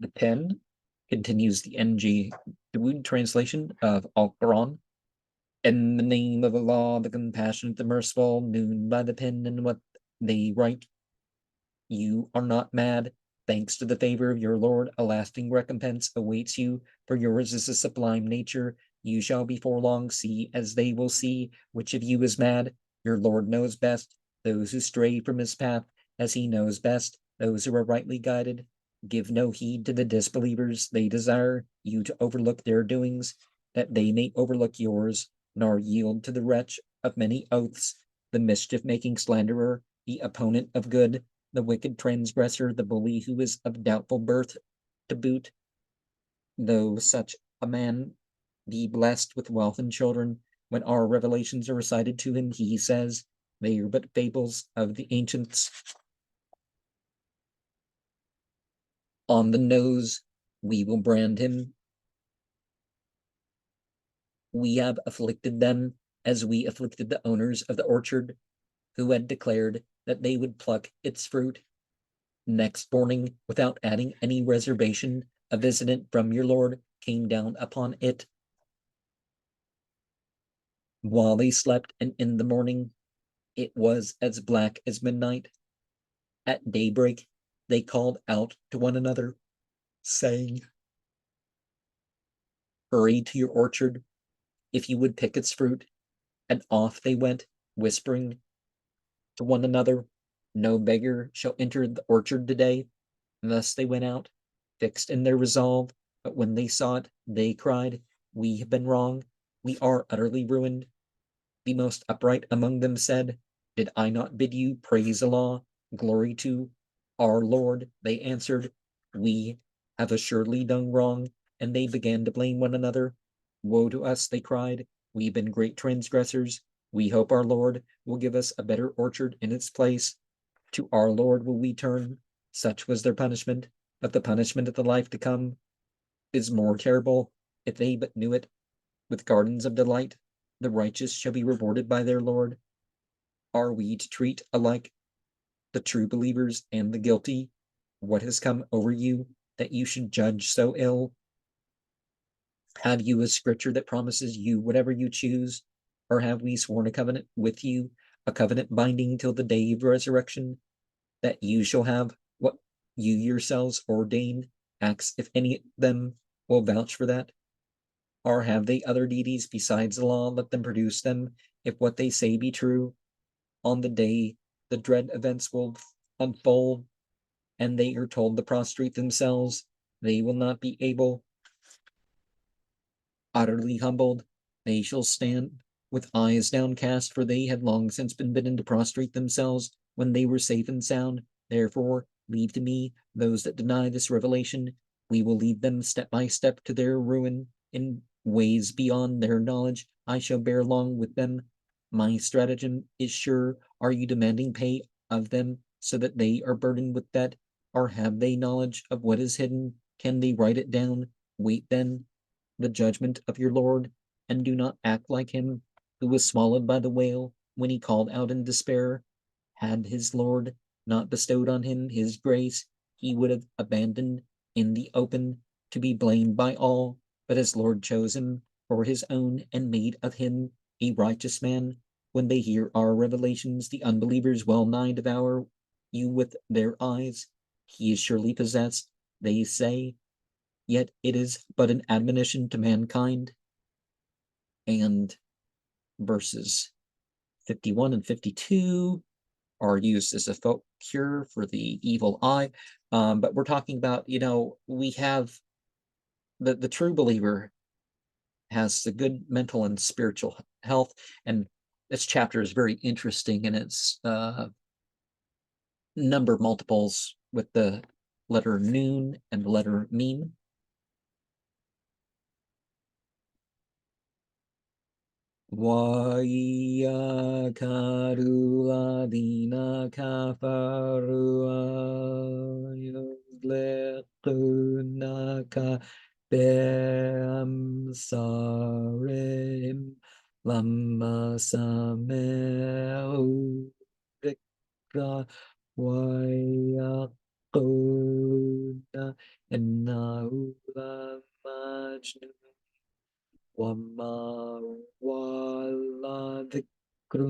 The pen, continues the NG Dawood translation of Al-Quran. In the name of Allah, the compassionate, the merciful, noon by the pen and what they write. You are not mad. Thanks to the favor of your Lord, a lasting recompense awaits you, for yours is a sublime nature. You shall before long see, as they will see, which of you is mad. Your Lord knows best those who stray from his path, as he knows best those who are rightly guided. Give no heed to the disbelievers. They desire you to overlook their doings, that they may overlook yours, nor yield to the wretch of many oaths, the mischief-making slanderer, the opponent of good, the wicked transgressor, the bully who is of doubtful birth to boot. Though such a man be blessed with wealth and children, when our revelations are recited to him, he says, they are but fables of the ancients. On the nose we will brand him. We have afflicted them as we afflicted the owners of the orchard, who had declared that they would pluck its fruit. Next morning, without adding any reservation, a visitant from your Lord came down upon it while they slept, and in the morning it was as black as midnight. At daybreak they called out to one another, saying, hurry to your orchard, if you would pick its fruit. And off they went, whispering to one another, no beggar shall enter the orchard today. And thus they went out, fixed in their resolve. But when they saw it, they cried, we have been wrong. We are utterly ruined. The most upright among them said, did I not bid you praise Allah, glory to our Lord? They answered, we have assuredly done wrong. And they began to blame one another. Woe to us, they cried, we've been great transgressors. We hope our Lord will give us a better orchard in its place. To our Lord will we turn. Such was their punishment, but the punishment of the life to come is more terrible, if they but knew it. With gardens of delight, the righteous shall be rewarded by their Lord. Are we to treat alike the true believers and the guilty? What has come over you that you should judge so ill? Have you a scripture that promises you whatever you choose? Or have we sworn a covenant with you, a covenant binding till the day of resurrection, that you shall have what you yourselves ordain? Ask if any of them will vouch for that. Or have they other deities besides the law? Let them produce them, if what they say be true. On the day the dread events will unfold, and they are told to prostrate themselves, they will not be able. Utterly humbled, they shall stand with eyes downcast, for they had long since been bidden to prostrate themselves when they were safe and sound. Therefore, leave to me those that deny this revelation. We will lead them step by step to their ruin in ways beyond their knowledge. I shall bear along with them. My stratagem is sure. Are you demanding pay of them so that they are burdened with debt? Or have they knowledge of what is hidden? Can they write it down? Wait then the judgment of your Lord, and do not act like him who was swallowed by the whale when he called out in despair. Had his Lord not bestowed on him his grace, he would have abandoned in the open to be blamed by all, but his Lord chose him for his own and made of him a righteous man. When they hear our revelations, the unbelievers well nigh devour you with their eyes. He is surely possessed, they say, yet it is but an admonition to mankind. And verses 51 and 52 are used as a cure for the evil eye. But we're talking about, we have the true believer has the good mental and spiritual health. And this chapter is very interesting in its number multiples with the letter noon and the letter meme. وَإِيَّاكَ الَّذِينَ كَفَرُوا يُزْلِقُونَكَ بِأَبْصَارِهِمْ لَمَّا سَمِعُوا الذِّكْرَ وَيَقُولُونَ إنه لمجنون وما هو إلا ذكر